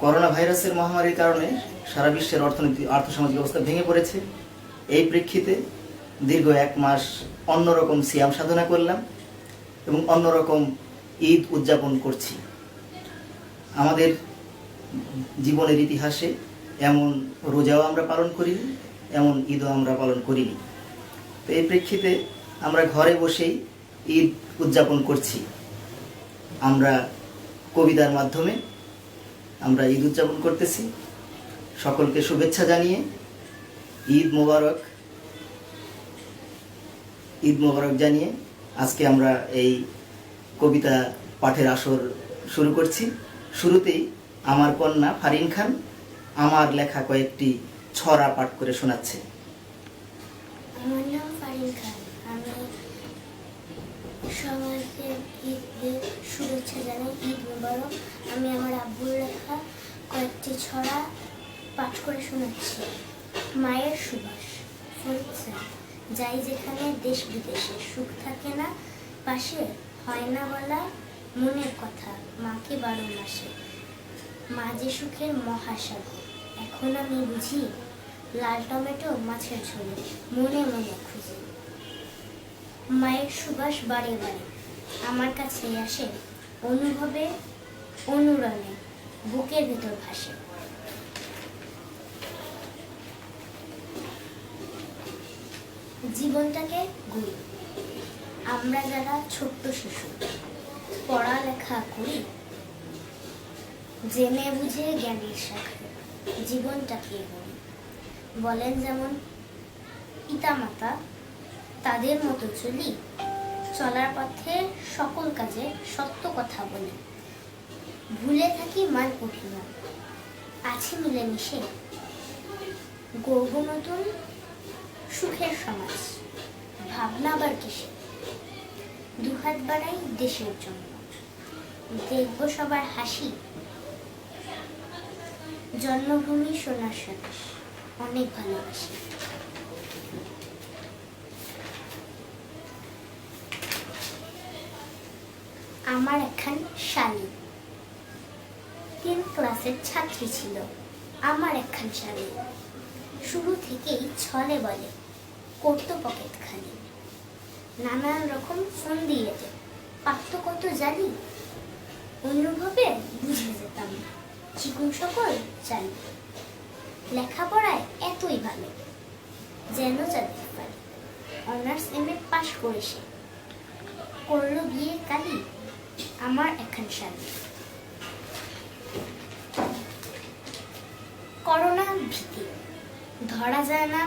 Corona ভাইরাসের মহামারীর কারণে সারা বিশ্বের অর্থনীতি আর্থসামাজিক অবস্থা ভেঙে পড়েছে। এই প্রেক্ষিতে দীর্ঘ 1 মাস অন্যরকম সিয়াম সাধনা করলাম এবং অন্যরকম ঈদ উদযাপন করছি। আমাদের জীবনের ইতিহাসে এমন রোজাও আমরা পালন করিনি, এমন ঈদও আমরা পালন করিনি। তো এই প্রেক্ষিতে আমরা ঘরে বসেই ঈদ উদযাপন করছি। আমরা কবিতার মাধ্যমে আমরা ঈদ উদযাপন করতেছি। সকলকে শুভেচ্ছা জানিয়ে ঈদ মোবারক জানিয়ে আজকে আমরা এই কবিতা পাঠের আসর শুরু করছি। শুরুতেই আমার কন্যা ফারিন খান আমার লেখা কয়েকটি ছড়া পাঠ করে শোনাচ্ছে। আমার নাম ফারিন খান। আমি সবাইকে ঈদের শুভেচ্ছা জানাই, ঈদ মোবারক। আমি আমার আব্বুর লেখা কয়েকটি ছড়া পাঠ করে শোনাচ্ছি। মায়ের সুবাস। ফরিদ স্যার। যাই যেখানে দেশ বিদেশে, সুখ থাকে না পাশে, হয় না বলা মনের কথা মাকে 12 মাসে। মা যে সুখের মহাসাগর, এখন আমি বুঝি লাল টমেটো মাছের ঝোলে মনে মনে খুঁজি। মায়ের সুবাস বারে বারে আমার কাছে আসে, অনুভবে অনুরণে বুকের ভিতর ভাসে। জীবনটাকে গড়ি আমরা যারা ছোট্ট শিশু, পড়ালেখা করি জেনে বুঝে জ্ঞানের শাখা, জীবনটাকে গড়ি। বলেন যেমন পিতামাতা, তাদের মতো চলি, চলার পথে সকল কাজে সত্য কথা বলি। ভুলে থাকি মান অভিমান, আছে মিলেমিশে, গর্ব নতুন সুখের সমাজ। ভাবনা আবার কিসে, দুহাত বাড়াই দেশের জন্য, দেখব সবার হাসি। জন্মভূমি সোনার স্বদেশ, অনেক ভালোবাসি। আমার একখান শালী, 3 ক্লাসের ছাত্রী ছিল আমার একখান শালী। শুরু থেকেই ছলে বলে করতো পকেট খালি, নানান রকম ফোন দিয়ে যে পারত কত জানি। অনুভবে বুঝে যেতাম চিকুন সকল জানি, লেখাপড়ায় এতই ভালো যেন যাদের পারে। অনার্স MA পাশ করে সে করলো বিয়ে কালি, আমার একখান শালী। করোনা ভীতি, ধরা যায় না,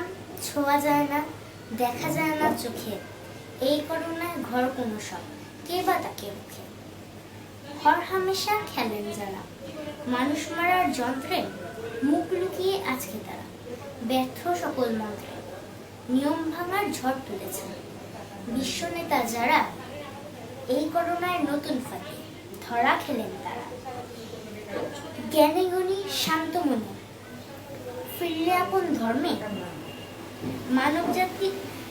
ছোঁয়া যায় না, দেখা যায় না চোখে। এই করোনায় ঘর কোনো সব, কে বা তাকে মুখে। হর হামেশা খেলেন যারা, মানুষ মারার যন্ত্রে মুখ লুকিয়ে আজকে তারা ব্যর্থ সকল মন্ত্রে নিয়ম ভাঙার ঝড় তুলেছেন। বিশ্ব নেতা যারা এই করোনায় নতুন ফাঁকে ধরা খেলেন তারা। জ্ঞানী গুণী শান্ত মনে ফিরলে আপন ধর্মে,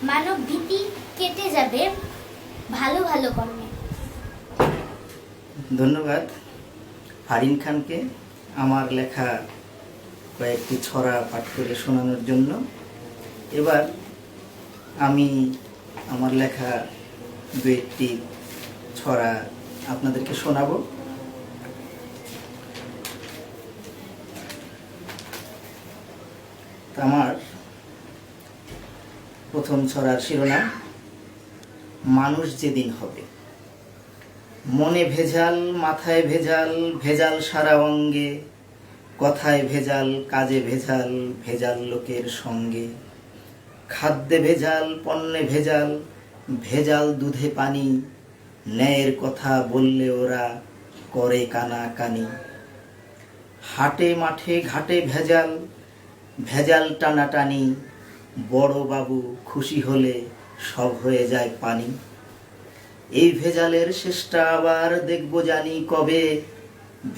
মানব ভীতি কেটে যাবে ভালো ভালো কর্মে। ধন্যবাদ ফারিন খানকে আমার লেখা কয়েকটি ছড়া পাঠ করে শোনানোর জন্য। এবার আমি আমার লেখা 2-1টি ছড়া আপনাদেরকে শোনাবো। আমার প্রথম ছড়ার শিরোনাম মানুষ যেদিন হবে। মনে ভেজাল, মাথায় ভেজাল, ভেজাল সারা অঙ্গে, কথায় ভেজাল, কাজে ভেজাল, ভেজাল লোকের সঙ্গে। খাদ্যে ভেজাল, পণ্যে ভেজাল, ভেজাল দুধে পানি, ন্যায়ের কথা বললে ওরা করে কানাকানি। হাটে মাঠে ঘাটে ভেজাল, ভেজাল টানাটানি, বড় বাবু খুশি হলে সব হয়ে যায় পানি। এই ভেজালের শেষটা আবার দেখব জানি কবে,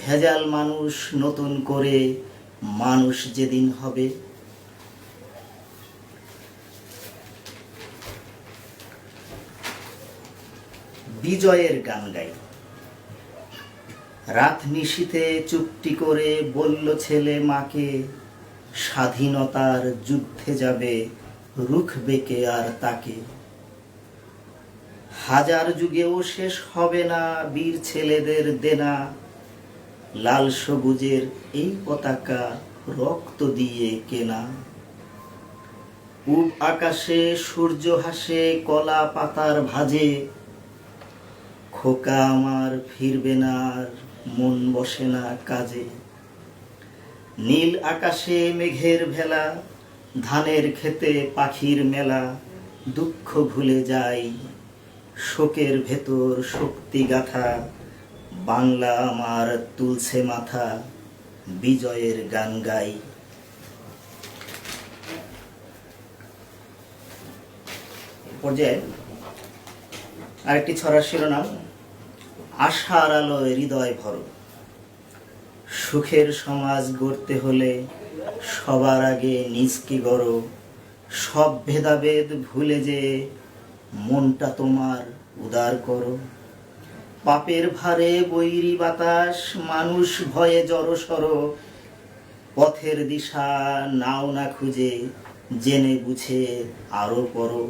ভেজাল মানুষ নতুন করে মানুষ যেদিন হবে। বিজয়ের গান গাই। রাত নিশীথে চুপটি করে বলল ছেলে মাকে, স্বাধীনতার যুদ্ধে যাবে, রুখবে কে আর তাকে। হাজার যুগেও শেষ হবে না বীর ছেলেদের দেনা, লাল সবুজের এই পতাকা রক্ত দিয়ে কেনা। পূব আকাশে সূর্য হাসে কলা পাতার ভাঁজে, খোকা আমার ফিরবে না আর, মন বসে না কাজে। নীল আকাশে মেঘের ভেলা, ধানের খেতে পাখির মেলা, দুঃখ ভুলে যাই, শোকের ভেতর শক্তি গাথা, বাংলা আমার তুলছে মাথা, বিজয়ের গান গাই। পর্যায়ে আরেকটি ছড়ার শিরোনাম, আশার আলোয় হৃদয় ভরো। সুখের সমাজ গড়তে হলে সবার আগে নিজকে গড়ো, সব ভেদাভেদ ভুলে যে মনটা তোমার উদার করো। পাপের ভারে বৈরী বাতাস, মানুষ ভয়ে জড়সড়, পথের দিশা নাও না খুঁজে, জেনে বুঝে আরো পড়ো।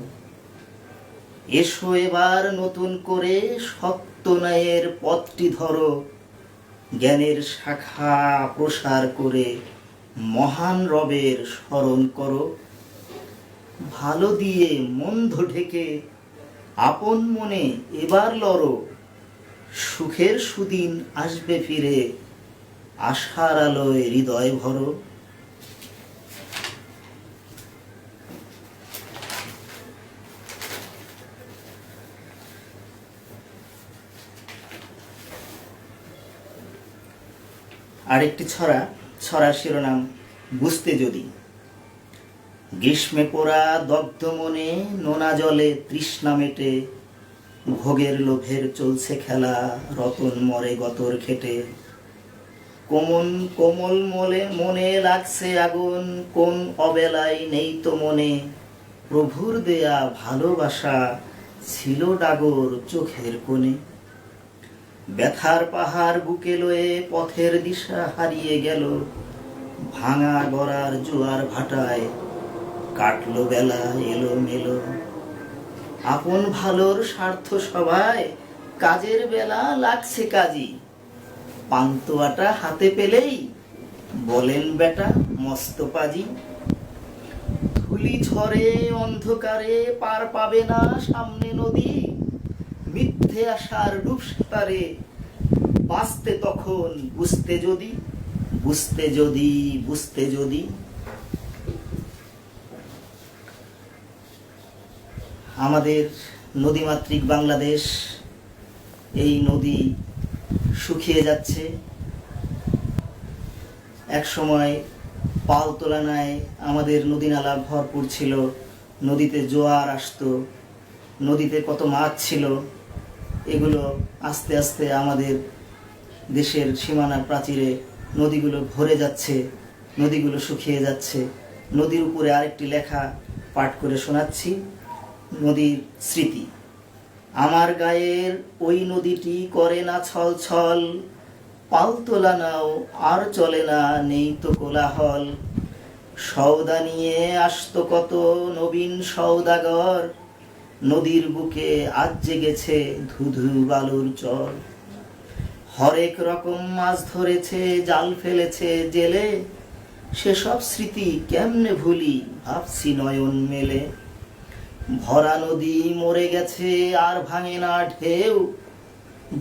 এসো এবার নতুন করে সত্য ন্যায়ের পথটি ধরো, জ্ঞানের শাখা প্রসার করে মহান রবের স্মরণ করো। ভালো দিয়ে মন্দ ঢেকে আপন মনে এবার লড়ো, সুখের সুদিন আসবে ফিরে, আশার আলোয় হৃদয় ভরো। আরেকটি ছড়ার শিরোনাম, বুঝতে যদি। গ্রীষ্মে পোড়া দগ্ধ মনে নোনা জলে তৃষ্ণা মেটে, ভোগের লোভের চলছে খেলা, রতন মরে গতর খেটে। কোমল মনে লাগছে আগুন, কোন অবেলায় নেই তো মনে, প্রভুর দেয়া ভালোবাসা ছিল ডাগর চোখের কোণে। ব্যথার পাহাড় বুকে লয়ে পথের দিশা হারিয়ে গেল, ভাঙা গড়ার জোয়ার ভাটায় কাটলো বেলা এলো মেলো। আপন ভালোর স্বার্থ সবাই, কাজের বেলা লাগছে কাজী, পান্তুয়াটা হাতে পেলেই বলেন বেটা মস্ত পাজি। ধুলি ঝরে অন্ধকারে পার পাবে না সামনে নদী, মিথ্যে আশার ডুবসাঁতারে বাঁচতে তখন বুঝতে যদি, বুঝতে যদি, বুঝতে যদি। আমাদের নদীমাতৃক বাংলাদেশ, এই নদী শুকিয়ে যাচ্ছে। এক সময় পাল তোলানায় আমাদের নদী নালা ভরপুর ছিল, নদীতে জোয়ার আসতো, নদীতে কত মাছ ছিল। এগুলো আস্তে আস্তে আমাদের দেশের সীমানার প্রাচীরে নদীগুলো ভরে যাচ্ছে, নদীগুলো শুকিয়ে যাচ্ছে। নদীর উপরে আরেকটি লেখা পাঠ করে শোনাচ্ছি, নদীর স্মৃতি। আমার গায়ের ওই নদীটি করে না ছল ছল, পাল তোলা নাও আর চলে না, নেই তো কোলাহল। সওদা নিয়ে আসতো কত নবীন সওদাগর, নদীর বুকে আজ জেগেছে ধুধু বালুর চর। হরেক রকম মাছ ধরেছে, জাল ফেলেছে জেলে, সেসব স্মৃতি কেমনে ভুলি ভাবছি নয়ন মেলে। ভরা নদী মরে গেছে আর ভাঙে না ঢেউ,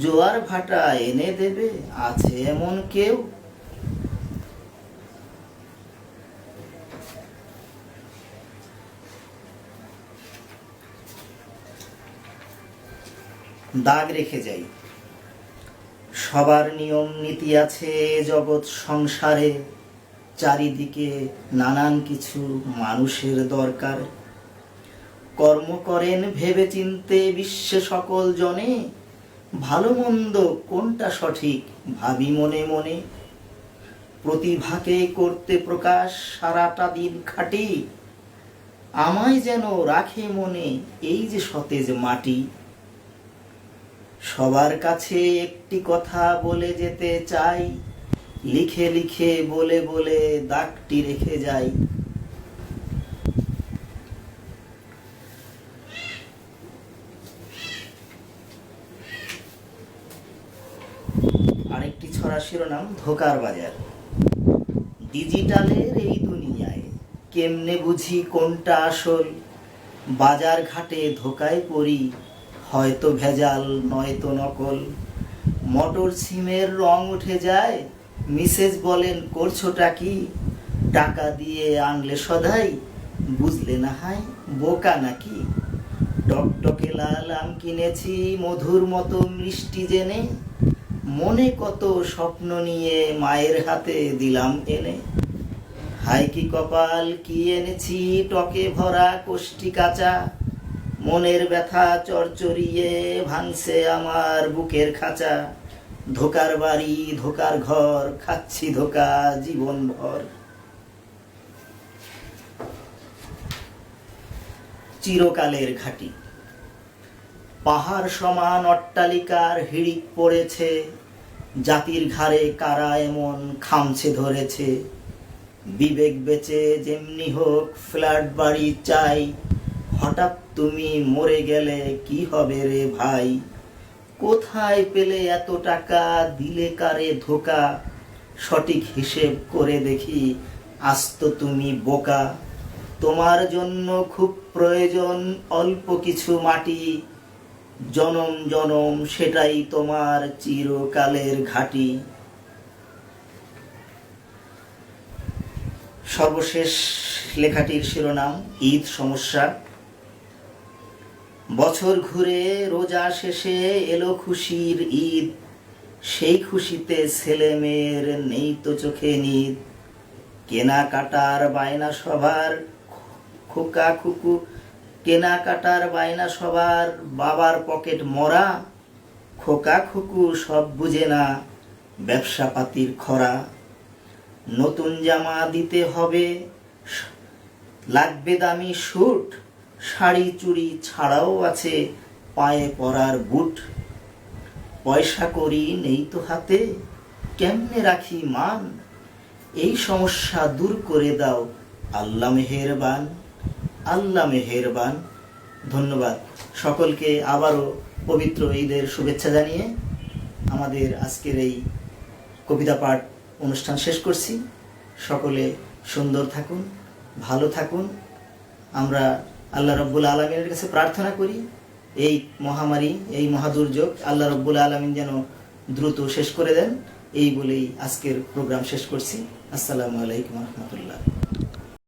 জোয়ার ভাটা এনে দেবে আছে এমন কেউ। দাগ রেখে যাই, সবার নিয়ম নীতি আছে জগৎ সংসারে, চারিদিকে নানান কিছু মানুষের দরকার। কর্ম করেন ভেবে চিনতে বিশ্বে সকল জনে, ভালো মন্দ কোনটা সঠিক ভাবি মনে মনে। প্রতিভাকে করতে প্রকাশ সারাটা দিন খাটি, আমায় যেন রাখে মনে এই যে সতেজ মাটি। সবার কাছে একটি কথা বলে যেতে চাই, লিখে লিখে বলে বলে দাগটি রেখে যাই। আরেকটি ছড়া শিরোনাম ধোকার বাজার। ডিজিটালের এই দুনিয়ায় কেমনে বুঝি কোনটা আসল, বাজার ঘাটে ধোকায় পড়ি, হয়তো ভেজাল নয়তো নকল। মোটর সিমের রং উঠে যায়, মিসেজ বলেন করছোটা কি, টাকা দিয়ে আনলে সদাই, বুঝলে না হয় বোকা নাকি। টকটকে লাল আম কিনেছি মধুর মতো মিষ্টি জেনে, মনে কত স্বপ্ন নিয়ে মায়ের হাতে দিলাম এনে। হাই কি কপাল কি এনেছি টকে ভরা কোষ্টি কাঁচা, মনের ব্যথা চরচরিয়ে ভাঙছে আমার বুকের খাঁচা। ধোকার বাড়ি ধোকার ঘর, খাচ্ছি ধোকা জীবন ভর। চিরকালের ঘাটি। পাহাড় সমান অট্টালিকার হিড়িক পড়েছে, জাতির ঘাড়ে কারা এমন খামছে ধরেছে। বিবেক বেচে যেমনি হোক ফ্ল্যাট বাড়ি চাই, হঠাৎ তুমি মরে গেলে কি হবে রে ভাই। কোথায় পেলে এত টাকা, দিলে কারে ধোকা, সঠিক হিসেব করে দেখি আস্ত তুমি বোকা। তোমার জন্য খুব প্রয়োজন অল্প কিছু মাটি, জনম জনম সেটাই তোমার চিরকালের ঘাটি। সর্বশেষ লেখাটির শিরোনাম ঈদ সমস্যা। বছর ঘুরে রোজা শেষে এলো খুশির ঈদ, সেই খুশিতে ছেলে মেয়ের নেই তো চোখে নিদ। কেনাকাটার বায়না সবার, খোকা খুকু কেনাকাটার বায়না সবার, বাবার পকেট মরা। খোকা খুকু সব বুঝে না ব্যবসা পাতির খরা। নতুন জামা দিতে হবে, লাগবে দামি স্যুট, শাড়ি চুড়ি ছাড়াও আছে পায়ে পরার বুট। পয়সা করি নেই তো হাতে, কেমনে রাখি মান, এই সমস্যা দূর করে দাও আল্লাহ মেহেরবান, আল্লাহ মেহেরবান। ধন্যবাদ সকলকে। আবারও পবিত্র ঈদের শুভেচ্ছা জানিয়ে আমাদের আজকের এই কবিতা পাঠ অনুষ্ঠান শেষ করছি। সকলে সুন্দর থাকুন, ভালো থাকুন। আমরা আল্লাহ রব্বুল আলমিনের কাছে প্রার্থনা করি এই মহামারী, এই মহাদুর্যোগ আল্লাহ রব্বুল আলমিন যেন দ্রুত শেষ করে দেন। এই বলেই আজকের প্রোগ্রাম শেষ করছি। আসসালামু আলাইকুম রহমতুল্লাহ।